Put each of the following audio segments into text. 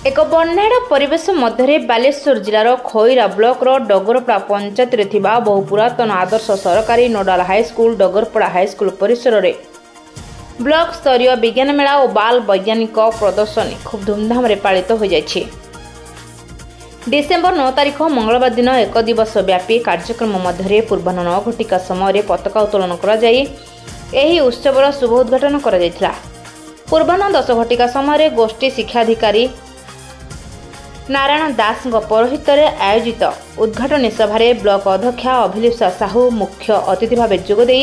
एक बन्हाड़ परिवेश मध्य बालेश्वर जिलार खईरा ब्लॉकर डगरपड़ा पंचायत रे बहु पुरातन आदर्श सरकारी नोडाल हाईस्कल डगरपड़ा हाईस्कल परिसर में ब्लॉक स्तरीय विज्ञान मेला और बाल वैज्ञानिक प्रदर्शनी खूब धूमधाम रे पालित हो जाइए। डिसेम्बर 9 तारिख मंगलवार दिन एक दिवस व्यापी कार्यक्रम मध्य पूर्वाह्न 9 घटिका समय पताका उत्तोलन कर उत्सवर शुभ उद्घाटन कर पूर्वाह्न 10 घटिका समय गोष्ठी शिक्षाधिकारी नारायण दास पौरोहित आयोजित उद्घाटनी सभारे ब्लॉक अध्यक्षा अभिलिप्सा साहू मुख्य अतिथि भाव जोगदे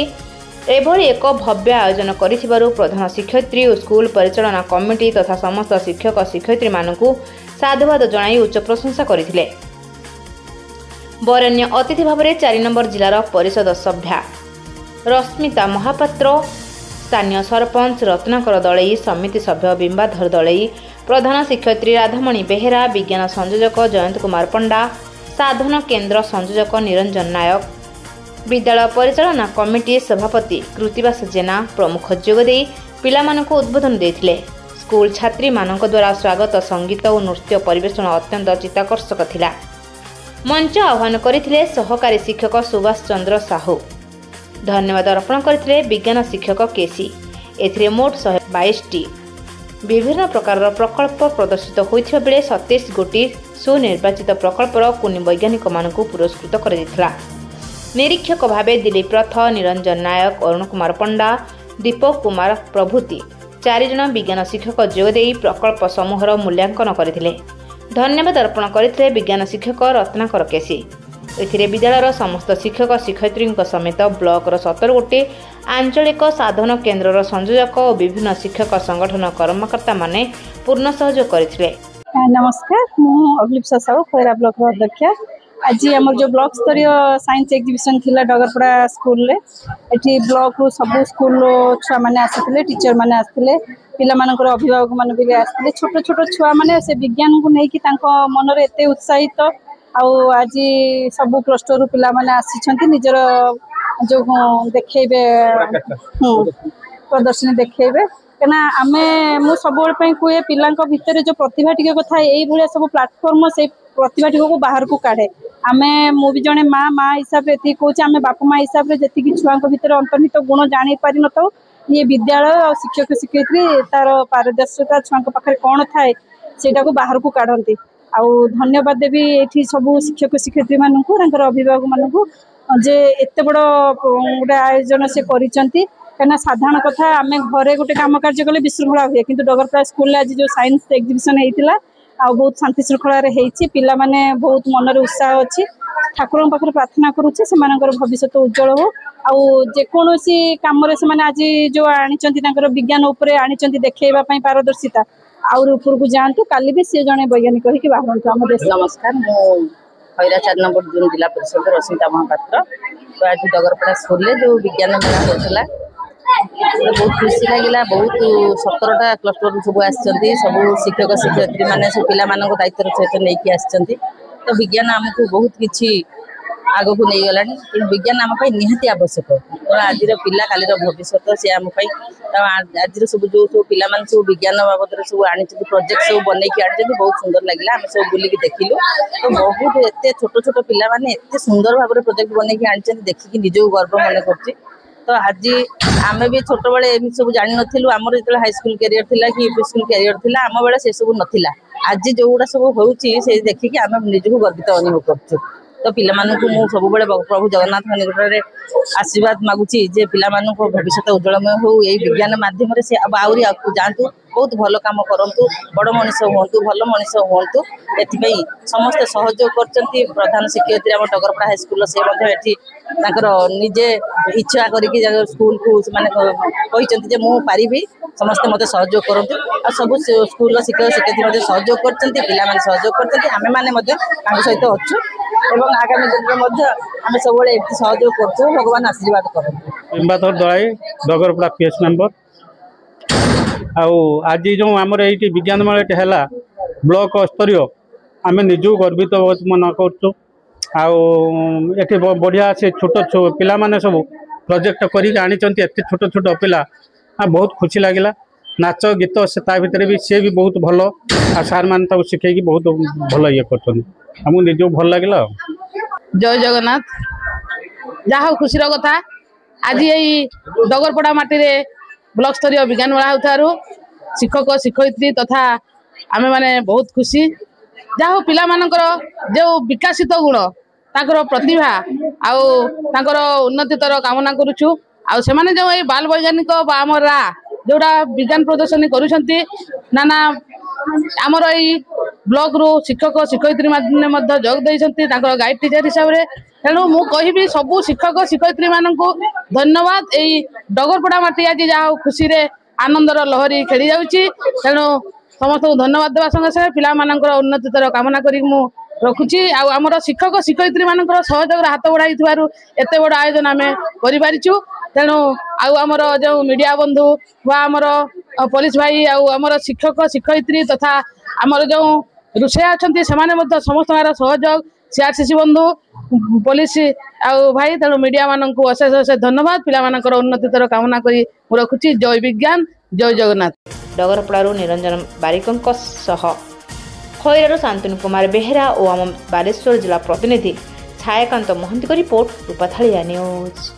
एभली एक भव्य आयोजन करिथिबारु प्रधान शिक्षयित्री और स्कूल परिचालना कमिटी तथा समस्त शिक्षक शिक्षयित्री मानकु साधुवाद जणाई उच्च प्रशंसा करथिले। बरेण्य अतिथि भाव 4 नंबर जिलार परिषद सभ्या रश्मिता महापात्र, स्थानीय सरपंच रत्नाकर दलई, समिति सभ्य बिंबाधर दलई, प्रधान शिक्षयित्री राधामणि बेहेरा, विज्ञान संयोजक जयंत कुमार पंडा, साधन केन्द्र संयोजक निरंजन नायक, विद्यालय परिचालना कमिटी सभापति कृतिवास जेना प्रमुख जोगदे पिलामानंकु उद्बोधन देथिले। स्कूल छात्री मानक द्वारा स्वागत संगीत और नृत्य परिवेषण अत्यंत चित्ताकर्षक थिला। मंच आह्वान करथिले सहकारी शिक्षक सुभाष चंद्र साहू। धन्यवाद अर्पण करथिले विज्ञान शिक्षक केसी। एथिरे मोट 122 विभिन्न प्रकार प्रकल्प प्रदर्शित होइथिबा बेले 27 गोटी सुनिर्वाचित प्रकल्पर कुनि वैज्ञानिक मानकु पुरस्कृत कर दिथिला। निरीक्षक भावे दिलीप रथ, निरंजन नायक, अरुण कुमार पंडा, दीपक कुमार प्रभृति 4 जन विज्ञान शिक्षक जोगदे प्रकल्प समूहर मूल्यांकन करथिले। धन्यवाद अर्पण करथिले विज्ञान शिक्षक रत्नाकर केसी। एथिरे विद्यालयर समस्त शिक्षक शिक्षयित्री समेत ब्लॉकर 17 गोटी आंचलिक साधन केन्द्रर संयोजक और विभिन्न शिक्षक संगठन कर्मकर्ता माने पूर्ण सहयोग करथिले। नमस्कार, मु अभिलिप्सा साहू खैरा ब्लॉक अध्यक्ष। आज आम जो ब्लॉक स्तरीय साइंस एग्जिबिशन थिला डगरपड़ा स्कूल रे एठी ब्लॉक रो सब स्कूल छुआ माने आसिथिले, टीचर माने आसिथिले, पिला मानकर अभिभावक माने भी आसिथिले। छोट छोट छुआ माने से विज्ञान को नै कि तांको मन रे एते उत्साहित आउ आज सब क्लस्टर रो पिला माने आसिछंती निजर जो देखेबे प्रदर्शनी देखेबे कना आमे मु सब पई कुए पिलांको भितरे जो प्रतिभा टिके कथा एई भलिया सब प्लेटफॉर्म से प्रतिभा टिको को बाहर को काढे। आमे मु भी जने माँ हिसाब रे कहूँ आम बाप माँ हिसाब से जी छुआ भितर अंतर्निहित गुण जानी पारि न था ये विद्यालय और शिक्षक शिक्षयित्री तार पारदर्शिता छुआ पाखे कौन थाए सेटा को बाहर को काढ़ती। आउ धन्यवाद देवी ये सब शिक्षक शिक्षयित्री मानक अभिभावक मानक जे एत बड़ गोटे आयोजन से करिसेंती। कहीं साधारण कथा आम घरे गोटे काम कार्य कले विशृंखला हुए कि डगरपड़ा स्कूल आज जो साइंस एग्जिबिशन होता आ बहुत शांति श्रृंखला पिला माने बहुत मनरे उत्साह अच्छी। ठाकुर पाखे प्रार्थना करुचे से भविष्य उज्जवल हो आउ जेकोसी कम आज जो आनी विज्ञान उपरे आनी देखा पारदर्शिता आउर ऊपर को जातु काली भी सी जड़े वैज्ञानिक होकर बाहर आम देश। नमस्कार, मु खैरा 4 नंबर जून जिला परिषद रश्मिता महापात्र। तो आज डगरपड़ा स्कूल जो विज्ञान मेला होता बहुत खुशी लगे। बहुत 17टा क्लस्टर सब आसछंती, सब शिक्षक शिक्षयित्री माने सब पिला मानक दायित्व सहित नहीं आसछंती। तो विज्ञान आमको बहुत किछि आग को नहीं गलानी कि विज्ञान आम निहाती आवश्यक। तो आज पिला काली भविष्य से आम आज सब जो सब पिला मान सब विज्ञान बाबद सब आनी प्रोजेक्ट सब बन आनी बहुत सुंदर लगे। आम सब बुलिक देखिलु तो बहुत एत छोट छोट पिला माने एत सुंदर भाव प्रोजेक्ट बन आनी देखिकी निजक गर्व मन कर। तो आज आम भी छोट बड़े एम सब जान नु आमर जो हाईस्कल कैरियर थिला कि यूपी स्कूल कैरियर थिला आम बेले से सब नथिला। आज जो गुड़ा सब होउची से देखिकी आम निजक गर्वित अनुभव करछु। तो पिला मानकु मु सब बड़े प्रभु जगन्नाथ निकटरे आशीर्वाद मागुची जे पिला मानकु भविष्य उज्जवलमय हो यही विज्ञान माध्यम से आउरी आगु जातु बहुत भल काम करंतु बड़ मनीष हुंतु भल मनीष हुंतु एथि समस्त सहयोग करचंती। प्रधान शिक्षयित्री आम डगरपड़ा हाईस्कल से निजे इच्छा करके स्कूल को कहते जे मु पारिबी समस्त मत सहयोग करंतु आ सब स्कूल शिक्षक शिक्षयित्री सहयोग करचंती, पिला माने सहयोग करचंती, आमे माने मध्ये तांको सहित अछु एवं आगामी दिन में आम सब सहयोग करछु। भगवान आशीर्वाद करंतु। बिंबाधर दलाई डगरपड़ा पीएस मेंबर आज जो आमर ये विज्ञान मेला है ब्लॉक स्तरीय आम निज गर्वित मन कर बढ़िया से छोट पिला माने सब प्रोजेक्ट करी छोट छोट पिला बहुत खुशी लगे। नाच गीत से ता भितर भी सी भी बहुत भल आ सार मान शिखई बहुत भल ये करमको निज भल लगे। जय जगन्नाथ जहा खुशी कथा आज यही डगरपड़ा माटी रे ब्लॉक स्तरीय विज्ञान मेला होतारु शिक्षक शिक्षयित्री तथा आमे माने बहुत खुशी जहा पिला मानकर जो विकसित गुण ताकर प्रतिभा आउ ताकर उन्नतितर कामना करूछु आउ से माने जो बाल वैज्ञानिक बा आमर जोड़ा विज्ञान प्रदर्शनी करुछंती नाना आमर यही ब्लॉक रू शिक्षक शिक्षयित्री माने जोग देइछंती ताकर गाइड टीचर हिसाब रे तेणु मु कहिबी सबु शिक्षक शिक्षयित्री माननकु धन्यवाद। एई डगरपड़ा माटी आज जहा खुशी रे आनंदर लहरी खेली जाउची तेणु समस्त धन्यवाद देवा संगे संगे पिला मानकर उन्नतितर कामना करी मु रखुची आउ आमर शिक्षक शिक्षयित्री मानकर सहयोग हाथ बढ़ाई थिबारु एते बड़ आयोजन आमे करि पारिछु तेणु आउ आमर जो मीडिया बंधु बा आमर पुलिस भाई आउ आमर शिक्षक शिक्षयित्री तथा आमर जो रुषया अछंती सेमाने मध्य समस्त सहयोग सीआरसीसी बंधु पुलिस आउ भाई तेणु मीडिया माननकु अशेष अशेष धन्यवाद पिला मानकर उन्नतितर कामना करी मु रखुची। जय विज्ञान जय जगन्नाथ। डगरपड़ारू निरंजन बारिकंक सह खैरारू शांतनु कुमार बेहेरा और आम बालेश्वर जिला प्रतिनिधि छायाकांत महंती रिपोर्ट रूपाथालिया न्यूज।